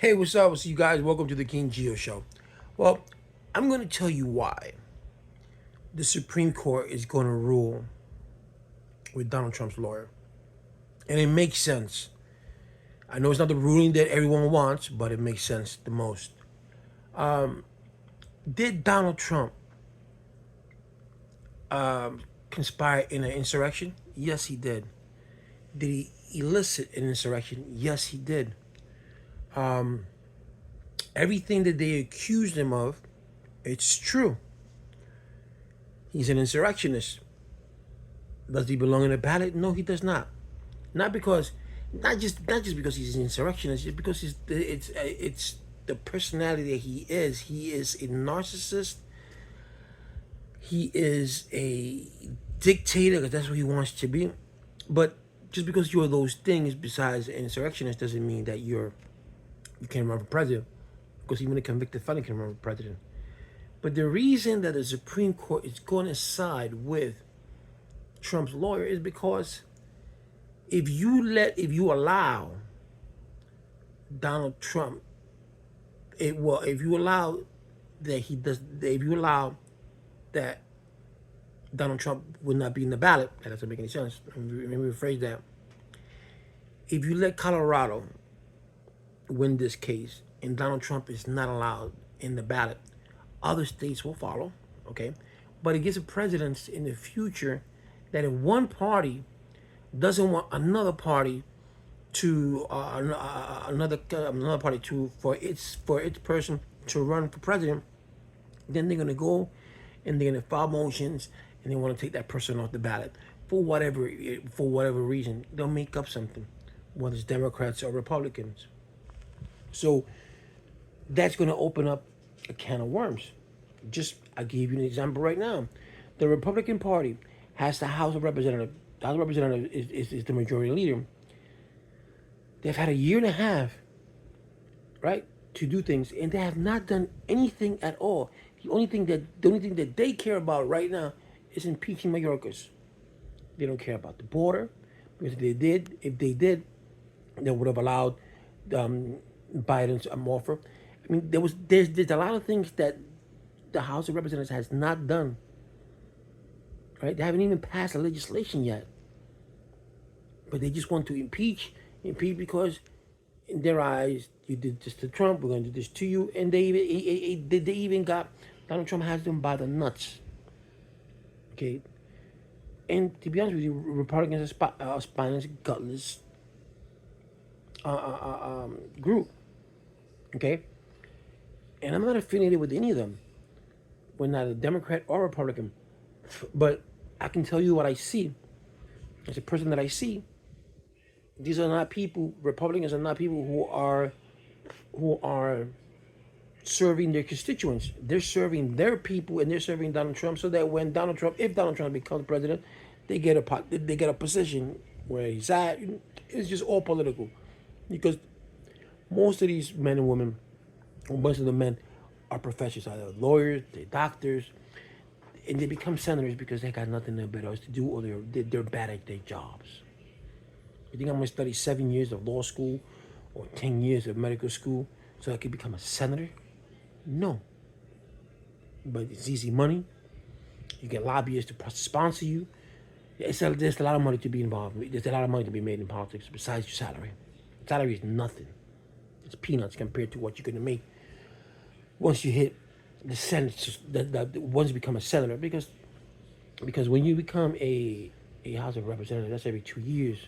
Hey, what's up? What's up, you guys? Welcome to the King Geo Show. Well, I'm going to tell you why the Supreme Court is going to rule with Donald Trump's lawyer. And it makes sense. I know it's not the ruling that everyone wants, but it makes sense the most. Did Donald Trump conspire in an insurrection? Yes, he did. Did he elicit an insurrection? Yes, he did. Everything that they accused him of, it's true. He's an insurrectionist. Does he belong in a ballot? No, he does not. Not because, not just because he's an insurrectionist, just because it's the personality that he is. He is a narcissist. He is a dictator because that's what he wants to be. But just because you're those things, besides an insurrectionist, doesn't mean that you can't run for president. Because even a convicted felon can run for president. But the reason that the Supreme Court is going to side with Trump's lawyer is because if you allow Donald Trump, if you allow that he does, if you allow that Donald Trump would not be in the ballot, that doesn't make any sense. Let me rephrase that. If you let Colorado win this case and Donald Trump is not allowed in the ballot, other states will follow, okay? But it gives a precedence in the future that if one party doesn't want another party to another party to for its person to run for president, then they're gonna go and they're gonna file motions and they want to take that person off the ballot for whatever reason. They'll make up something, whether it's Democrats or Republicans. So that's gonna open up a can of worms. Just I gave you an example right now. The Republican Party has the House of Representatives. The House of Representatives is the majority leader. They've had a year and a half, right, to do things, and they have not done anything at all. The only thing that they care about right now is impeaching Mayorkas. They don't care about the border because if they did, they would have allowed um, Biden's offer. I mean, there's a lot of things that the House of Representatives has not done. Right? They haven't even passed the legislation yet, but they just want to impeach because in their eyes, you did this to Trump. We're going to do this to you, and they even got Donald Trump has them by the nuts. Okay, and to be honest with you, Republicans are spineless, gutless group. Okay, and I'm not affiliated with any of them. We're not a Democrat or Republican, but I can tell you what I see. As a person that I see, these are not people. Republicans are not people who are serving their constituents. They're serving their people and they're serving Donald Trump so that if Donald Trump becomes president, they get a position where he's at. It's just all political, because most of these men and women, or most of the men, are professors, either lawyers, they're doctors, and they become senators because they got nothing better else to do, or they're bad at their jobs. You think I'm gonna study 7 years of law school or 10 years of medical school so I could become a senator? No. But it's easy money. You get lobbyists to sponsor you. There's a lot of money to be involved. There's a lot of money to be made in politics besides your salary. Salary is nothing. It's peanuts compared to what you're gonna make once you hit the Senate. Once you become a senator, because when you become a House of Representatives, that's every 2 years.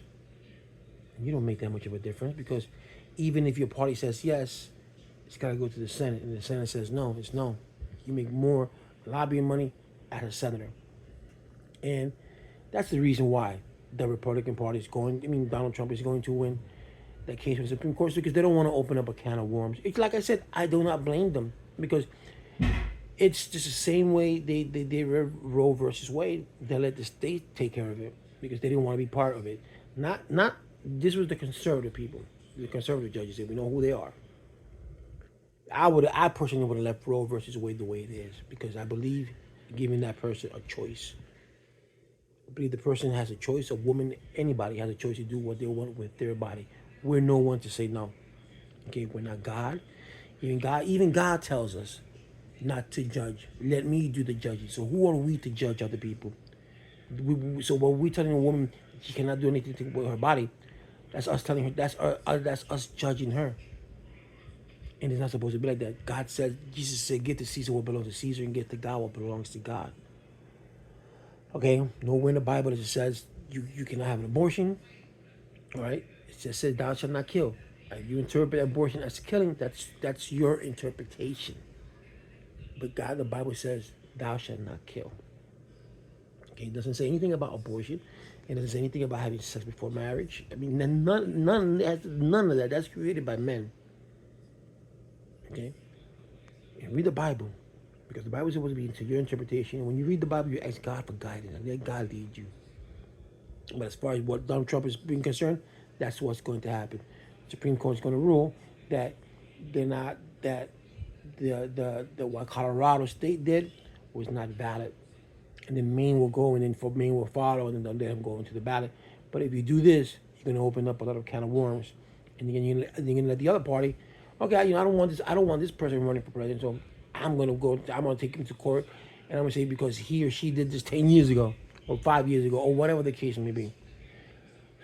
You don't make that much of a difference, because even if your party says yes, it's got to go to the Senate, and the Senate says no, it's no. You make more lobbying money as a senator, and that's the reason why the Republican Party is going. I mean, Donald Trump is going to win that case with the Supreme Court, because they don't want to open up a can of worms. It's like I said, I do not blame them, because it's just the same way they Roe versus Wade. They let the state take care of it because they didn't want to be part of it. Not this was the conservative people, the conservative judges. Said we know who they are. I personally would have left Roe versus Wade the way it is, because I believe giving that person a choice. I believe the person has a choice. A woman, anybody has a choice to do what they want with their body. We're no one to say no. Okay, we're not God. Even God tells us not to judge. Let me do the judging. So who are we to judge other people? So what we're telling a woman she cannot do anything with her body, that's us telling her. That's us judging her. And it's not supposed to be like that. God said, Jesus said, give to Caesar what belongs to Caesar and give to God what belongs to God. Okay? Nowhere in the Bible it says you cannot have an abortion. All right? It just says thou shalt not kill. If you interpret abortion as killing, that's your interpretation. But God, the Bible says, thou shalt not kill. Okay? It doesn't say anything about abortion. It doesn't say anything about having sex before marriage. I mean, none of that. That's created by men. Okay? And read the Bible. Because the Bible is supposed to be into your interpretation. And when you read the Bible, you ask God for guidance. And let God lead you. But as far as what Donald Trump is being concerned, that's what's going to happen. The Supreme Court is going to rule that they're not that the what Colorado State did was not valid, and then Maine will go, and then for Maine will follow, and then they'll let him go into the ballot. But if you do this, you're going to open up a lot of can of worms, and then you're going to let the other party, okay, I don't want this. I don't want this person running for president, so I'm going to go. I'm going to take him to court, and I'm going to say because he or she did this 10 years ago, or 5 years ago, or whatever the case may be.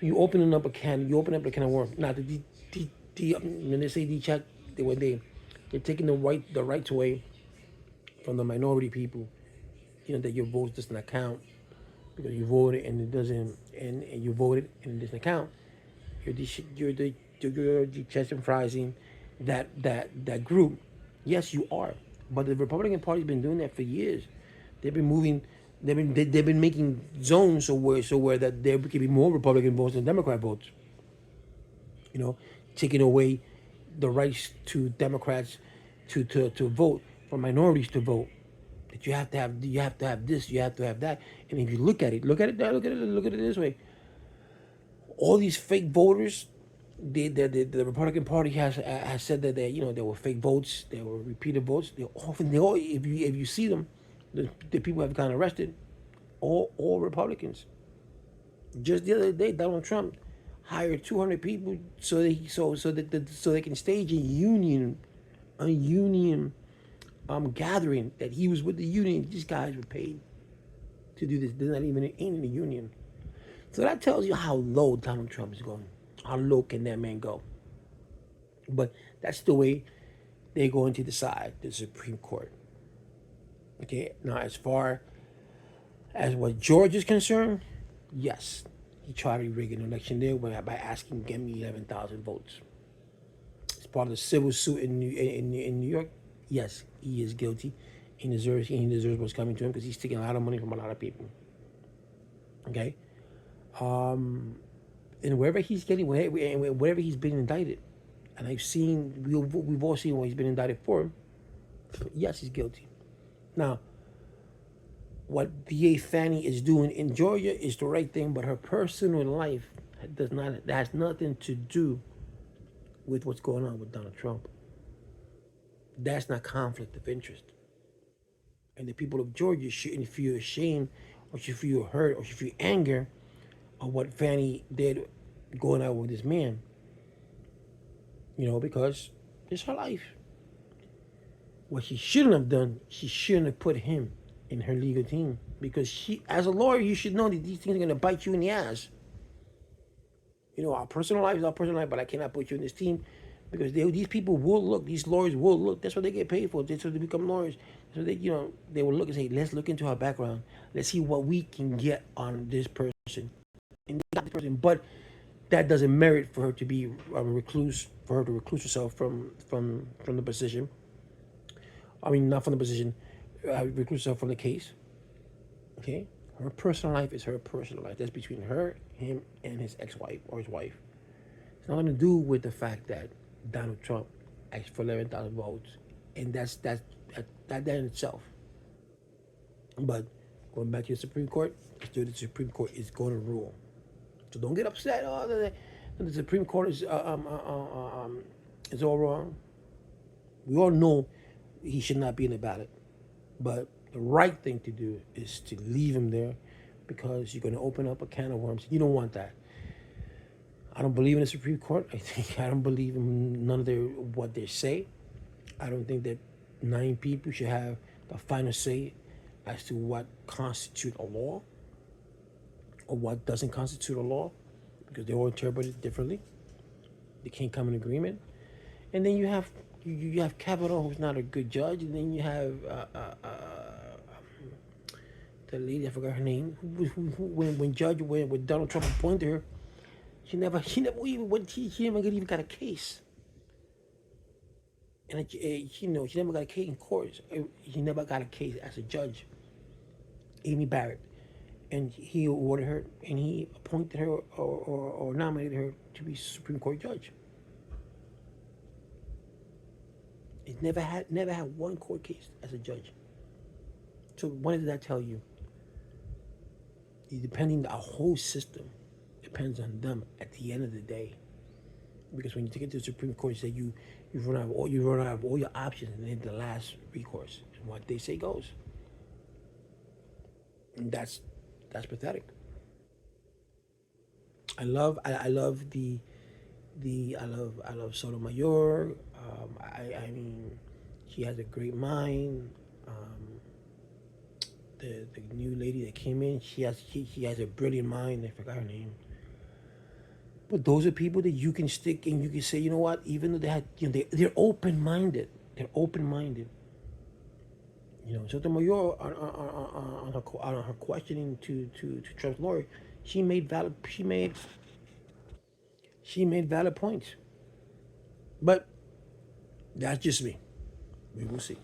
So you open up a can of worms. Now when they say de-check, they're taking the rights away from the minority people. You know that your vote doesn't count because you voted and it doesn't, and you voted and it doesn't count. You're de-chestifying that group. Yes, you are. But the Republican Party's been doing that for years. They've been moving. They've been making zones so where that there could be more Republican votes than Democrat votes. You know, taking away the rights to Democrats to vote, for minorities to vote. That you have to have this, you have to have that. And if you look at it this way. All these fake voters, the Republican Party has said that they were fake votes, they were repeated votes. They all if you see them, the people have gotten arrested, all Republicans. Just the other day, Donald Trump hired 200 people so they can stage a union gathering that he was with the union. These guys were paid to do this. They're not even in the union. So that tells you how low Donald Trump is going. How low can that man go? But that's the way they're going to decide the Supreme Court. Okay, now as far as what George is concerned, yes, he tried to rig an election there by asking, "Give me 11,000 votes." As part of the civil suit in New York, yes, he is guilty. He deserves what's coming to him because he's taking a lot of money from a lot of people. Okay, and wherever he's been indicted, and we've all seen what he's been indicted for. Yes, he's guilty. Now, what DA Fani is doing in Georgia is the right thing, but her personal life has nothing to do with what's going on with Donald Trump. That's not conflict of interest. And the people of Georgia shouldn't feel ashamed, or should feel hurt, or should feel anger of what Fani did going out with this man. Because it's her life. What she shouldn't have done, she shouldn't have put him in her legal team. Because as a lawyer, you should know that these things are going to bite you in the ass. Our personal life is our personal life, but I cannot put you in this team because these people will look. These lawyers will look. That's what they get paid for. That's what they become lawyers. So they will look and say, let's look into her background. Let's see what we can get on this person. And they got this person, but that doesn't merit for her to be a recluse. For her to recluse herself from the position. I mean, not from the position. Recluse herself from the case. Okay. Her personal life is her personal life. That's between her, him, and his ex-wife or his wife. It's nothing to do with the fact that Donald Trump asked for 11,000 votes, and that in itself. But going back to the Supreme Court, the Supreme Court is going to rule. So don't get upset. The Supreme Court is all wrong. We all know he should not be in the ballot, but the right thing to do is to leave him there because you're going to open up a can of worms. You don't want that. I don't believe in the Supreme Court. I don't believe in none of their what they say. I don't think that 9 people should have the final say as to what constitutes a law or what doesn't constitute a law, because they all interpret it differently. They can't come in agreement. And then you have Kavanaugh, who's not a good judge, and then you have the lady, I forgot her name, when Donald Trump appointed her, she never even went. She never even got a case, and she never got a case in court. She never got a case as a judge. Amy Barrett, and he awarded her, and he appointed her or nominated her to be Supreme Court judge. It never had one court case as a judge. So what did that tell you? Depending, our whole system depends on them at the end of the day. Because when you take it to the Supreme Court, you say you run out of all your options, and then the last recourse, and what they say goes. And that's pathetic. I love Sotomayor. I mean, she has a great mind. The new lady that came in, she has a brilliant mind. I forgot her name. But those are people that you can stick and you can say, you know what? Even though they had, they're open minded. They're open minded. Sotomayor on her questioning to Trump's lawyer, she made valid points. But that's just me. We will see.